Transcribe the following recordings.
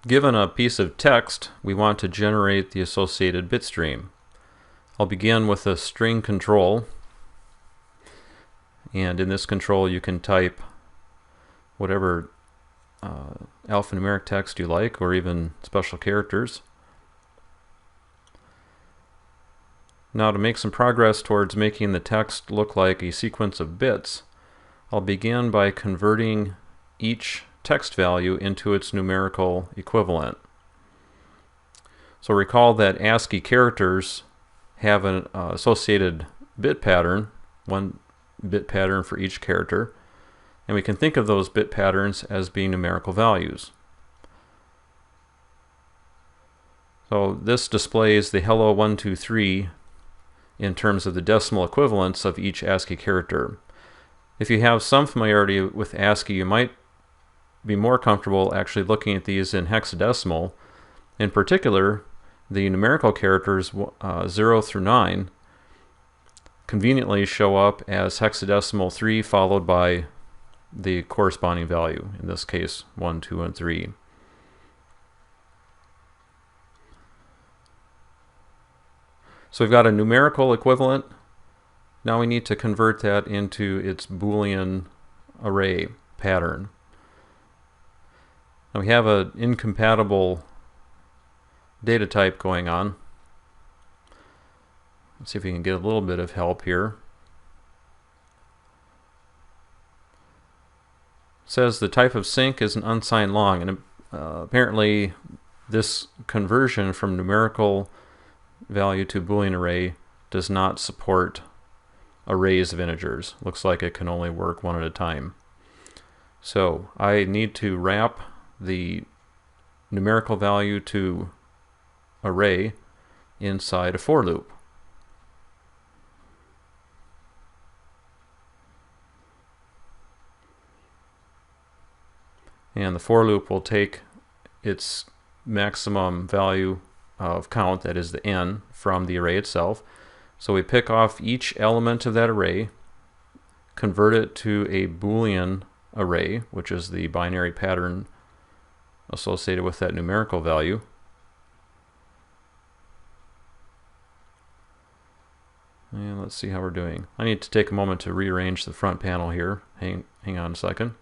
Given a piece of text, we want to generate the associated bit stream. I'll begin with a string control, and in this control you can type whatever alphanumeric text you like, or even special characters. Now, to make some progress towards making the text look like a sequence of bits, I'll begin by converting each text value into its numerical equivalent. So recall that ASCII characters have an associated bit pattern, one bit pattern for each character, and we can think of those bit patterns as being numerical values. So this displays the hello 1, 2, 3 in terms of the decimal equivalents of each ASCII character. If you have some familiarity with ASCII, you might be more comfortable actually looking at these in hexadecimal. In particular, the numerical characters 0 through 9 conveniently show up as hexadecimal 3 followed by the corresponding value, in this case 1, 2, and 3. So we've got a numerical equivalent. Now we need to convert that into its Boolean array pattern. Now we have an incompatible data type going on. Let's see if we can get a little bit of help here. It says the type of sync is an unsigned long, and apparently this conversion from numerical value to Boolean array does not support arrays of integers. Looks like it can only work one at a time. So I need to wrap the numerical value to array inside a for loop. And the for loop will take its maximum value of count, that is the n, from the array itself. So we pick off each element of that array, convert it to a Boolean array, which is the binary pattern associated with that numerical value. And let's see how we're doing. I need to take a moment to rearrange the front panel here. Hang on a second.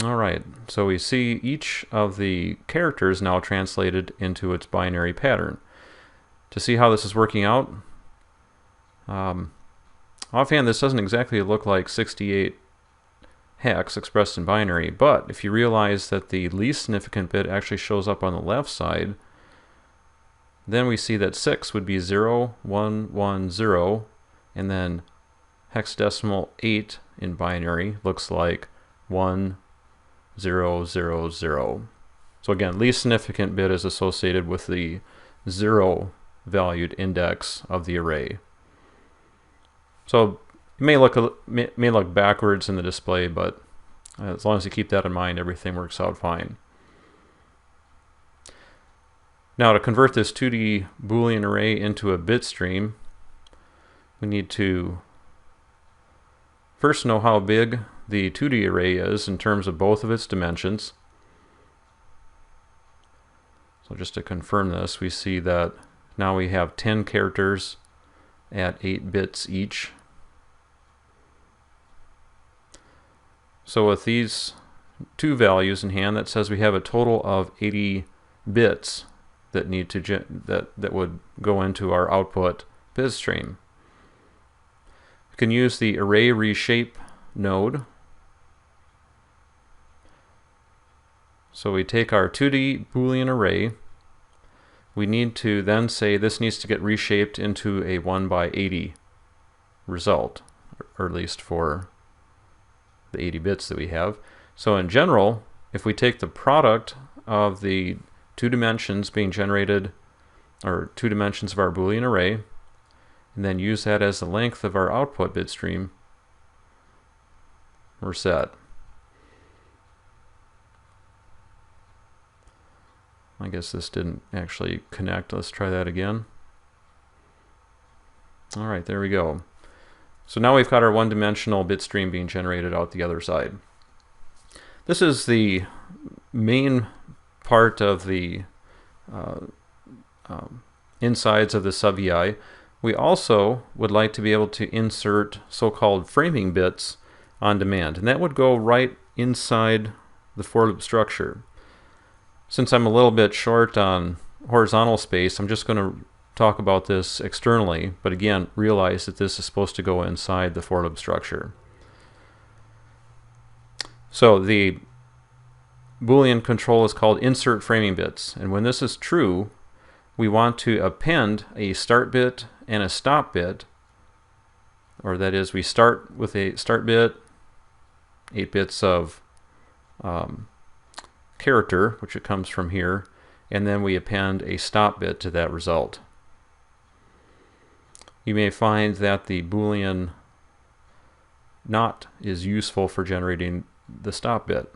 Alright, so we see each of the characters now translated into its binary pattern. To see how this is working out, offhand this doesn't exactly look like 68 hex expressed in binary, but if you realize that the least significant bit actually shows up on the left side, then we see that 6 would be 0, 1, 1, 0, and then hexadecimal 8 in binary looks like 1, 0, 0, 0. So again, least significant bit is associated with the 0 valued index of the array. So it may look backwards in the display, but as long as you keep that in mind, everything works out fine. Now to convert this 2D Boolean array into a bit stream, we need to first know how big the 2D array is in terms of both of its dimensions. So just to confirm this, we see that now we have 10 characters at 8 bits each. So with these two values in hand, that says we have a total of 80 bits that need to that would go into our output bit stream. We can use the array reshape node. So we take our 2D Boolean array. We need to then say this needs to get reshaped into a 1 by 80 result, or at least for the 80 bits that we have. So in general, if we take the product of the two dimensions being generated, or 2 dimensions of our Boolean array, and then use that as the length of our output bit stream, we're set. I guess this didn't actually connect. Let's try that again. Alright, there we go. So now we've got our one-dimensional bit stream being generated out the other side. This is the main part of the insides of the subVI. We also would like to be able to insert so-called framing bits on demand, and that would go right inside the for loop structure. Since I'm a little bit short on horizontal space, I'm just going to talk about this externally, but again, realize that this is supposed to go inside the for loop structure. So the Boolean control is called insert framing bits, and when this is true, we want to append a start bit and a stop bit, or that is, we start with a start bit, 8 bits of character, which it comes from here, and then we append a stop bit to that result. You may find that the Boolean not is useful for generating the stop bit.